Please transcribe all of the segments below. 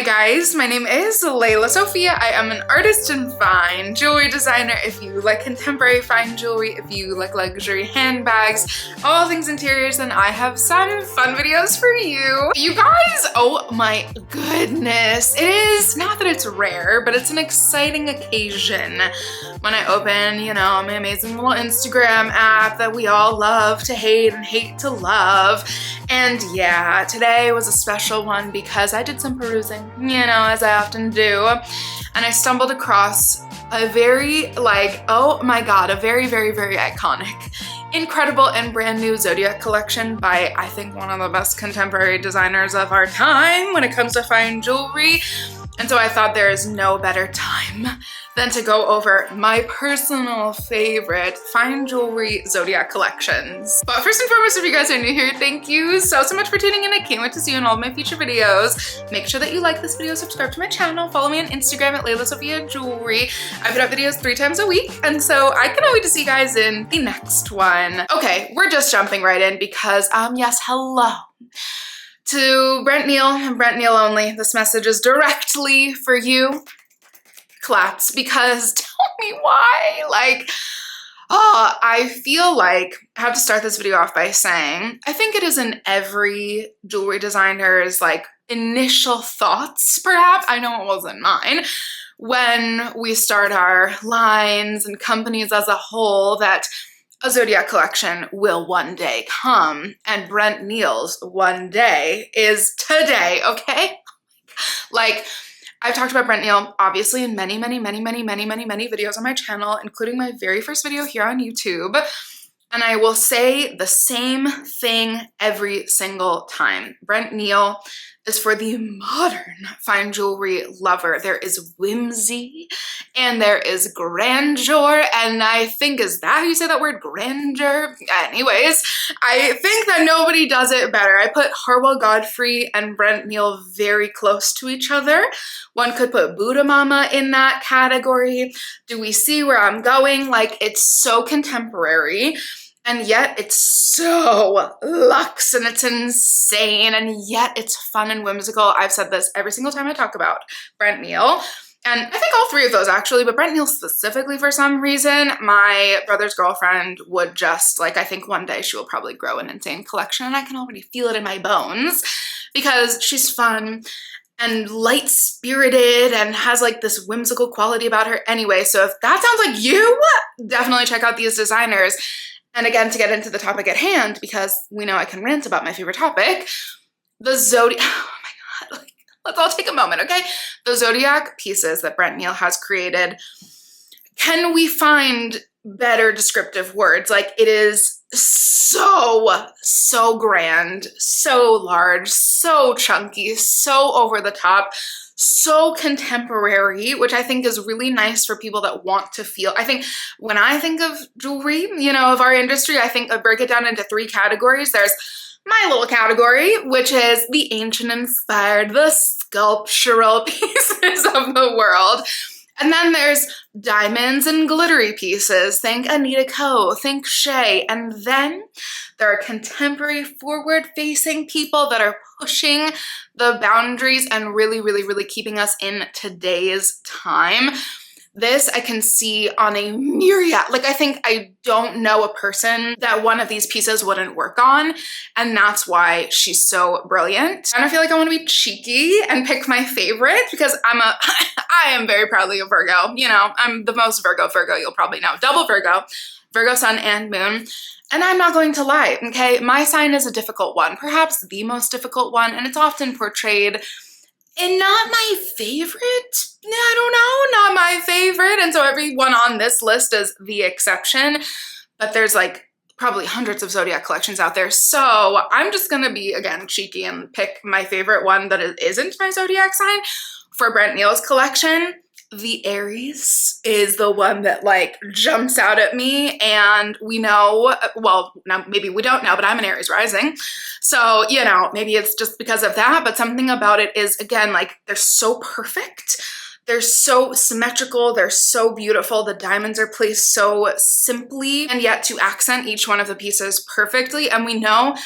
guys, my name is Layla Sophia. I am an artist and fine jewelry designer. If you like contemporary fine jewelry, if you like luxury handbags, all things interiors, then I have some fun videos for you. You guys, oh my goodness. It is, not that it's rare, but it's an exciting occasion when I open, you know, my amazing little Instagram app that we all love to hate and hate to love. And yeah, today was a special one because I did some perusing, you know, as I often do. And I stumbled across a very, oh my God, a very, very, very iconic, incredible and brand new Zodiac collection by, I think, one of the best contemporary designers of our time when it comes to fine jewelry. And so I thought there is no better time than to go over my personal favorite fine jewelry Zodiac collections. But first and foremost, if you guys are new here, thank you so much for tuning in. I can't wait to see you in all of my future videos. Make sure that you like this video, subscribe to my channel, follow me on Instagram at Layla Sophia Jewelry. I put out videos 3 times a week, and so I cannot wait to see you guys in the next one. Okay, we're just jumping right in because, yes, hello. To Brent Neal and Brent Neal only, this message is directly for you. Claps, because tell me why. I feel like I have to start this video off by saying, I think it is in every jewelry designer's initial thoughts, perhaps. I know it wasn't mine. When we start our lines and companies as a whole, that a Zodiac collection will one day come, and Brent Neal's one day is today, okay? I've talked about Brent Neal, obviously, in many videos on my channel, including my very first video here on YouTube. And I will say the same thing every single time. Brent Neal is for the modern fine jewelry lover. There is whimsy and there is grandeur, and I think, is that how you say that word, grandeur? Anyways, I think that nobody does it better. I put Harwell Godfrey and Brent Neal very close to each other. One could put Buddha Mama in that category. Do we see where I'm going? It's so contemporary, and yet it's so luxe and it's insane, and yet it's fun and whimsical. I've said this every single time I talk about Brent Neal. And I think all 3 of those actually, but Brent Neal specifically, for some reason, my brother's girlfriend would just, I think one day she will probably grow an insane collection, and I can already feel it in my bones because she's fun and light-spirited and has this whimsical quality about her anyway. So if that sounds like you, definitely check out these designers. And again, to get into the topic at hand, because we know I can rant about my favorite topic, the Zodiac, oh my God, let's all take a moment, okay? The Zodiac pieces that Brent Neal has created, can we find better descriptive words? It is so grand, so large, so chunky, so over the top, so contemporary, which I think is really nice for people that want to feel. I think when I think of jewelry, you know, of our industry, I think I break it down into 3 categories. There's my little category, which is the ancient inspired, the sculptural pieces of the world. And then there's diamonds and glittery pieces. Think Anita Ko, think Shea. And then there are contemporary forward-facing people that are pushing the boundaries and really keeping us in today's time. This I can see on a myriad. I think I don't know a person that one of these pieces wouldn't work on, and that's why she's so brilliant. And I feel like I want to be cheeky and pick my favorite because I am very proudly a Virgo. You know, I'm the most Virgo you'll probably know. Double Virgo sun and moon. And I'm not going to lie, okay? My sign is a difficult one, perhaps the most difficult one, and it's often portrayed and not my favorite. I don't know, not my favorite. And so everyone on this list is the exception. But there's probably hundreds of Zodiac collections out there. So I'm just gonna be, again, cheeky and pick my favorite one that isn't my Zodiac sign for Brent Neal's collection. The Aries is the one that jumps out at me, and we know, well, now maybe we don't know, but I'm an Aries rising. So, you know, maybe it's just because of that, but something about it is, again, they're so perfect. They're so symmetrical, they're so beautiful, the diamonds are placed so simply, and yet to accent each one of the pieces perfectly. And we know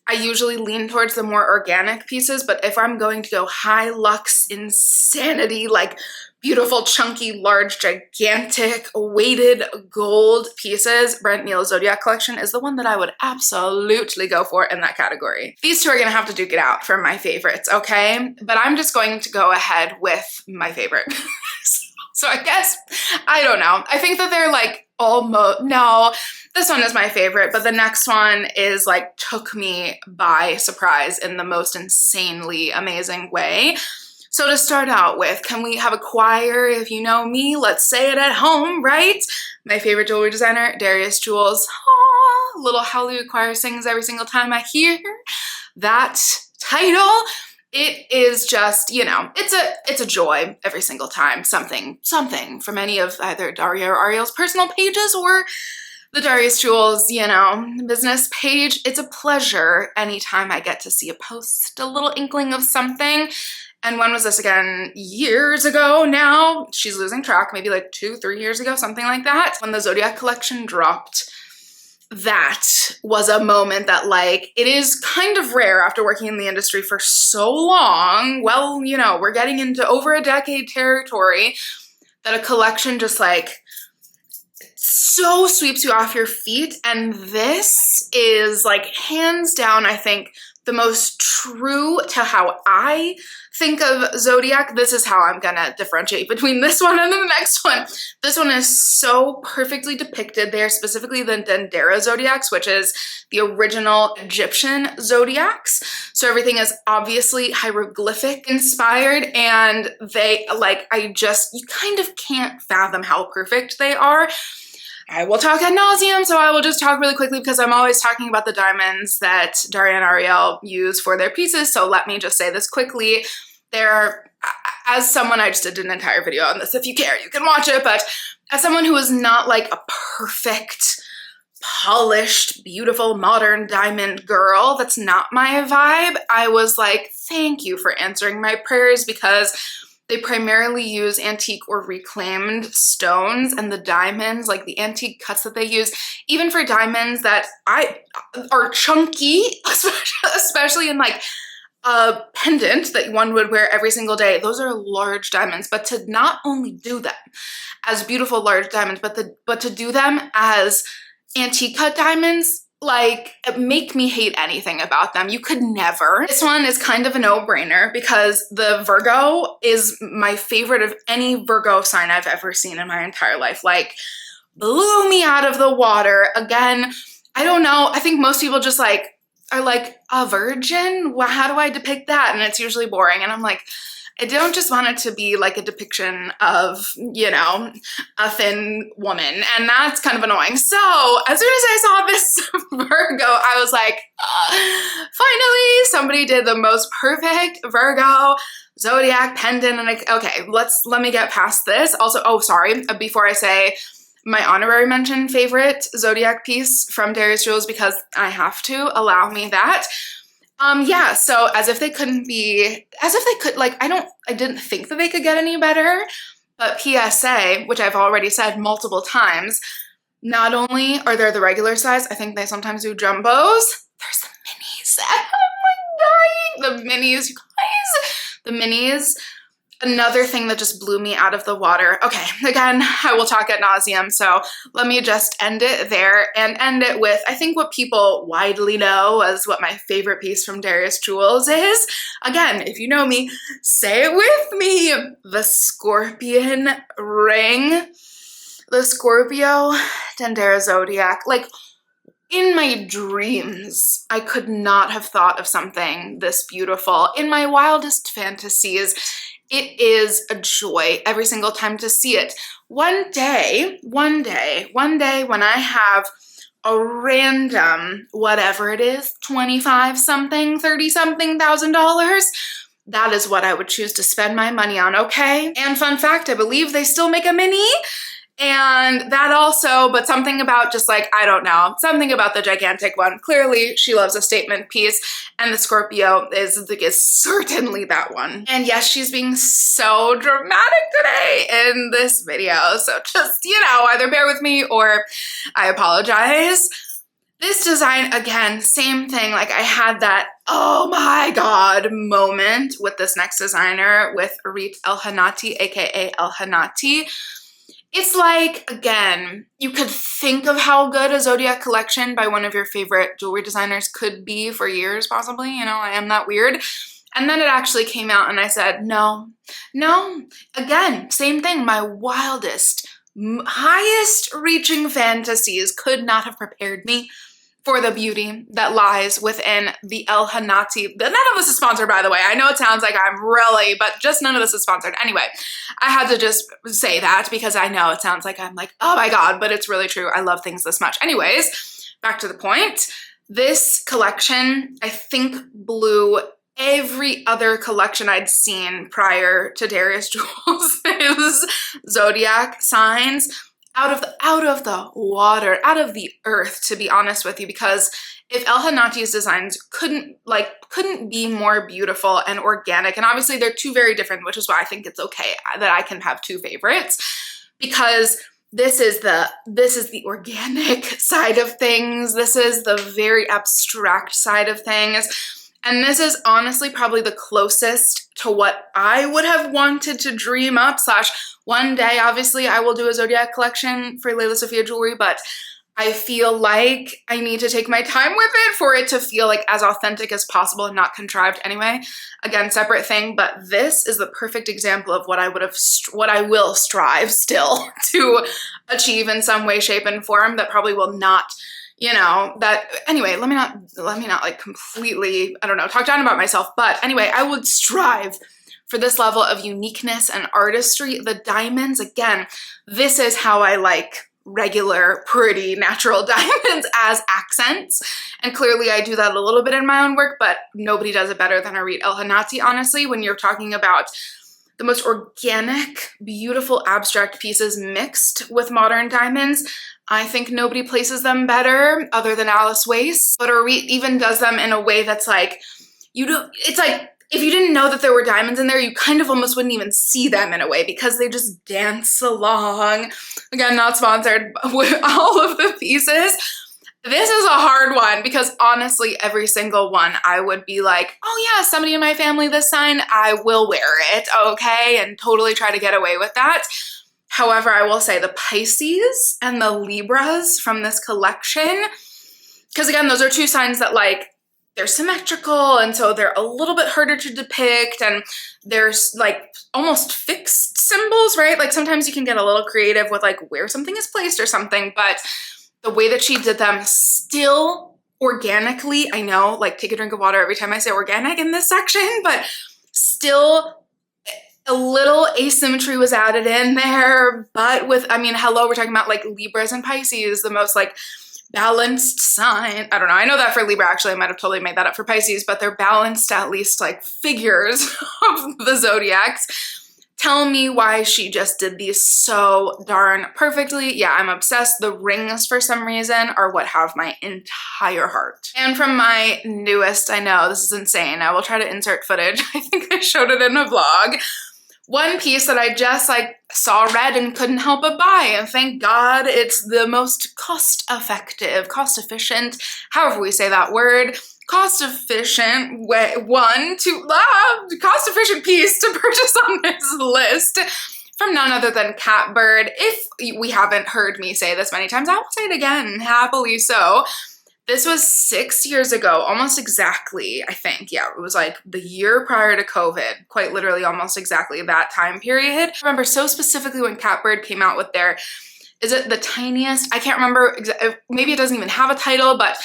I usually lean towards the more organic pieces, but if I'm going to go high luxe insanity, like beautiful, chunky, large, gigantic, weighted gold pieces, Brent Neal's Zodiac collection is the one that I would absolutely go for in that category. These two are gonna have to duke it out for my favorites, okay? But I'm just going to go ahead with my favorite. So I guess, I don't know. I think that they're like almost, no, this one is my favorite, but the next one is like took me by surprise in the most insanely amazing way. So to start out with, can we have a choir? If you know me, let's say it at home, right? My favorite jewelry designer, Darius Jewels. Aww, little Hallelujah choir sings every single time I hear that title. It is just, you know, it's a joy every single time. Something from any of either Daria or Ariel's personal pages or the Darius Jewels, you know, business page. It's a pleasure anytime I get to see a post, a little inkling of something. And when was this again? Years ago now. She's losing track, maybe like 2-3 years ago, something like that. When the Zodiac collection dropped, that was a moment that, like, it is kind of rare after working in the industry for so long. Well, you know, we're getting into over a decade territory, that a collection just like so sweeps you off your feet. And this is like hands down, I think, the most true to how I think of Zodiac. This is how I'm gonna differentiate between this one and the next one. This one is so perfectly depicted. They are specifically the Dendera Zodiacs, which is the original Egyptian Zodiacs. So everything is obviously hieroglyphic inspired, and they, like, you kind of can't fathom how perfect they are. I will talk ad nauseum, so I will just talk really quickly because I'm always talking about the diamonds that Daria and Ariel use for their pieces, so let me just say this quickly. They're, as someone, I just did an entire video on this. If you care, you can watch it, but as someone who is not like a perfect, polished, beautiful, modern diamond girl, that's not my vibe, I was like, thank you for answering my prayers, because they primarily use antique or reclaimed stones, and the diamonds, like the antique cuts that they use, even for diamonds that are chunky, especially in like a pendant that one would wear every single day, those are large diamonds. But to not only do them as beautiful large diamonds, but to do them as antique cut diamonds, like, make me hate anything about them. You could never. This one is kind of a no-brainer because the Virgo is my favorite of any Virgo sign I've ever seen in my entire life. Like, blew me out of the water. Again, I don't know. I think most people just like are like, a virgin? Well, how do I depict that? And it's usually boring. And I'm like, I don't just want it to be like a depiction of, you know, a thin woman, and that's kind of annoying. So as soon as I saw this Virgo, I was like, finally, somebody did the most perfect Virgo Zodiac pendant. And okay, let me get past this. Also, oh, sorry, before I say my honorary mention favorite Zodiac piece from Darius Jewels, because I have to, allow me that. Yeah, so as if they could, like, I didn't think that they could get any better, but PSA, which I've already said multiple times, not only are there the regular size, I think they sometimes do jumbos, there's the minis. I'm like dying. The minis, you guys, the minis. Another thing that just blew me out of the water. Okay, again, I will talk ad nauseum, so let me just end it there and end it with, I think, what people widely know as what my favorite piece from Darius Jewels is. Again, if you know me, say it with me. The scorpion ring. The Scorpio Dendera Zodiac. Like, in my dreams, I could not have thought of something this beautiful. In my wildest fantasies, it is a joy every single time to see it. One day when I have a random, whatever it is, 25 something, 30 something $1,000, that is what I would choose to spend my money on, okay? And fun fact, I believe they still make a mini. And that also, but something about just like, I don't know, something about the gigantic one. Clearly, she loves a statement piece, and the Scorpio is certainly that one. And yes, she's being so dramatic today in this video. So just, you know, either bear with me or I apologize. This design, again, same thing. Like I had that, oh my God moment with this next designer with Orit Elhanati, aka Elhanati. It's like, again, you could think of how good a Zodiac collection by one of your favorite jewelry designers could be for years, possibly. You know, I am that weird. And then it actually came out and I said, no, no. Again, same thing. My wildest, highest reaching fantasies could not have prepared me for the beauty that lies within the Elhanati. None of this is sponsored, by the way. I know it sounds like I'm really, but just none of this is sponsored. Anyway, I had to just say that because I know it sounds like I'm like, oh my God, but it's really true. I love things this much. Anyways, back to the point. This collection, I think, blew every other collection I'd seen prior to Darius Jewels, his Zodiac signs, out of the water, out of the earth, to be honest with you, because if Elhanati's designs couldn't be more beautiful and organic, and obviously they're two very different, which is why I think it's okay that I can have two favorites, because this is the organic side of things. This is the very abstract side of things. And this is honestly probably the closest to what I would have wanted to dream up / one day, obviously, I will do a Zodiac collection for Laila Sofia jewelry, but I feel like I need to take my time with it for it to feel like as authentic as possible and not contrived anyway. Again, separate thing, but this is the perfect example of what I will strive still to achieve in some way, shape, and form that probably will not, you know, that, anyway, let me not like completely, I don't know, talk down about myself, but anyway, I would strive for this level of uniqueness and artistry. The diamonds, again, this is how I like regular, pretty, natural diamonds as accents. And clearly I do that a little bit in my own work, but nobody does it better than Orit Elhanati, honestly, when you're talking about the most organic, beautiful, abstract pieces mixed with modern diamonds. I think nobody places them better other than Alice Wace, but Orit even does them in a way that's like, it's like, if you didn't know that there were diamonds in there, you kind of almost wouldn't even see them in a way because they just dance along. Again, not sponsored, but with all of the pieces. This is a hard one because honestly, every single one I would be like, oh yeah, somebody in my family this sign, I will wear it, okay? And totally try to get away with that. However, I will say the Pisces and the Libras from this collection, because again, those are two signs that like, they're symmetrical, and so they're a little bit harder to depict, and there's like almost fixed symbols, right? Like sometimes you can get a little creative with like where something is placed or something, but the way that she did them still organically, I know, like take a drink of water every time I say organic in this section, but still a little asymmetry was added in there, but with, I mean, hello, we're talking about like Libras and Pisces, the most like balanced sign. I don't know. I know that for Libra, actually, I might have totally made that up for Pisces, but they're balanced, at least like figures of the zodiacs. Tell me why she just did these so darn perfectly. Yeah, I'm obsessed. The rings, for some reason, are what have my entire heart. And from my newest, I know this is insane. I will try to insert footage. I think I showed it in a vlog. One piece that I just like saw red and couldn't help but buy, and thank God it's the most cost-effective, cost-efficient, however we say that word, cost-efficient cost-efficient piece to purchase on this list from none other than Catbird. If we haven't heard me say this many times, I will say it again, happily so. This was 6 years ago, almost exactly, I think. Yeah, it was like the year prior to COVID, quite literally almost exactly that time period. I remember so specifically when Catbird came out with their, is it the tiniest? I can't remember, maybe it doesn't even have a title, but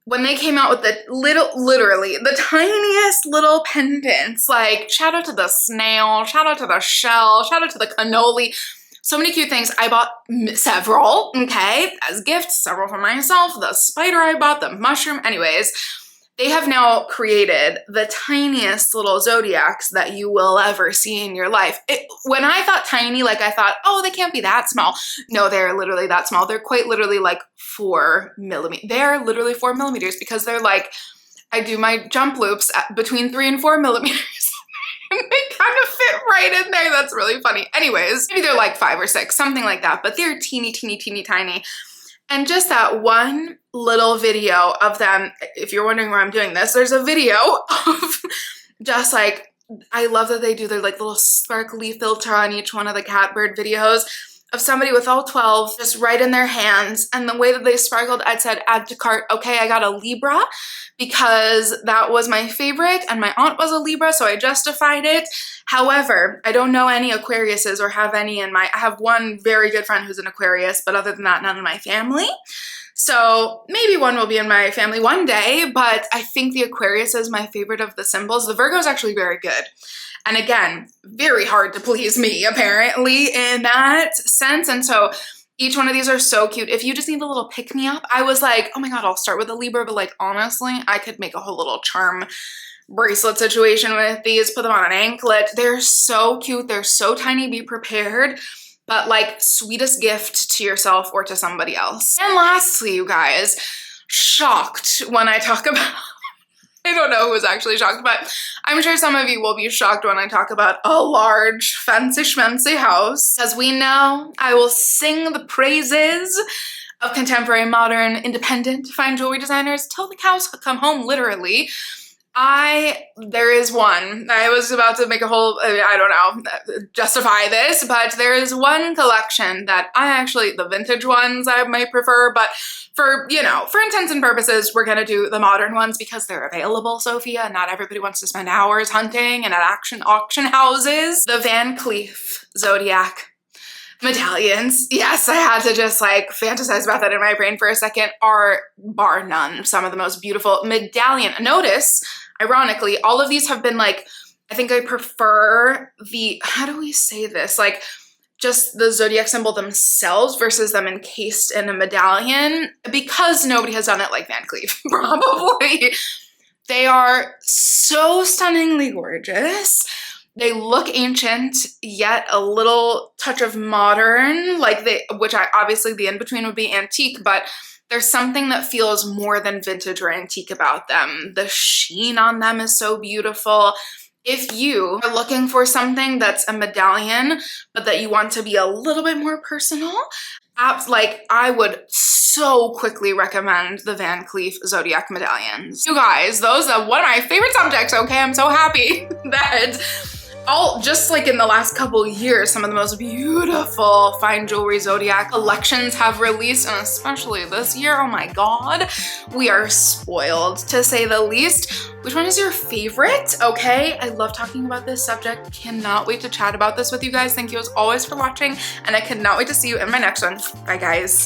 when they came out with the literally the tiniest little pendants, like shout out to the snail, shout out to the shell, shout out to the cannoli. So many cute things. I bought several, okay, as gifts, several for myself, the spider I bought, the mushroom. Anyways, they have now created the tiniest little zodiacs that you will ever see in your life. When I thought tiny, like I thought, oh, they can't be that small. No, they're literally that small. They're quite literally like 4 millimeters. They're literally 4 millimeters because they're like, I do my jump loops between 3 and 4 millimeters. And they kind of fit right in there. That's really funny. Anyways, maybe they're like 5 or 6, something like that, but they're teeny, teeny, teeny, tiny. And just that one little video of them, if you're wondering where I'm doing this, there's a video of just like, I love that they do their like little sparkly filter on each one of the catbird videos of somebody with all 12 just right in their hands. And the way that they sparkled, I said, add to cart. Okay, I got a Libra because that was my favorite and my aunt was a Libra, so I justified it. However, I don't know any Aquariuses or have any in my, I have one very good friend who's an Aquarius, but other than that, none in my family. So maybe one will be in my family one day, but I think the Aquarius is my favorite of the symbols. The Virgo is actually very good. And again, very hard to please me, apparently, in that sense. And so each one of these are so cute. If you just need a little pick-me-up, I was like, oh my God, I'll start with a Libra, but like, honestly, I could make a whole little charm bracelet situation with these, put them on an anklet. They're so cute. They're so tiny. Be prepared. But like, sweetest gift to yourself or to somebody else. And lastly, you guys, shocked when I talk about, I don't know who was actually shocked, but I'm sure some of you will be shocked when I talk about a large, fancy schmancy house. As we know, I will sing the praises of contemporary, modern, independent fine jewelry designers till the cows come home, literally. There is one. I was about to make a whole, I don't know, justify this, but there is one collection that I actually, the vintage ones I might prefer, but for, you know, for intents and purposes, we're gonna do the modern ones because they're available, Sophia. Not everybody wants to spend hours hunting and at auction houses. The Van Cleef Zodiac medallions, yes, I had to just like fantasize about that in my brain for a second, are bar none some of the most beautiful medallion. Notice, ironically, all of these have been like, I think I prefer the, how do we say this? Like just the zodiac symbol themselves versus them encased in a medallion because nobody has done it like Van Cleef, probably. They are so stunningly gorgeous. They look ancient, yet a little touch of modern, like which obviously the in-between would be antique, but there's something that feels more than vintage or antique about them. The sheen on them is so beautiful. If you are looking for something that's a medallion, but that you want to be a little bit more personal, like I would so quickly recommend the Van Cleef Zodiac medallions. You guys, those are one of my favorite subjects, okay? I'm so happy that just like in the last couple years, some of the most beautiful fine jewelry Zodiac collections have released, and especially this year, oh my God, we are spoiled to say the least. Which one is your favorite? Okay, I love talking about this subject. Cannot wait to chat about this with you guys. Thank you as always for watching, and I cannot wait to see you in my next one. Bye guys.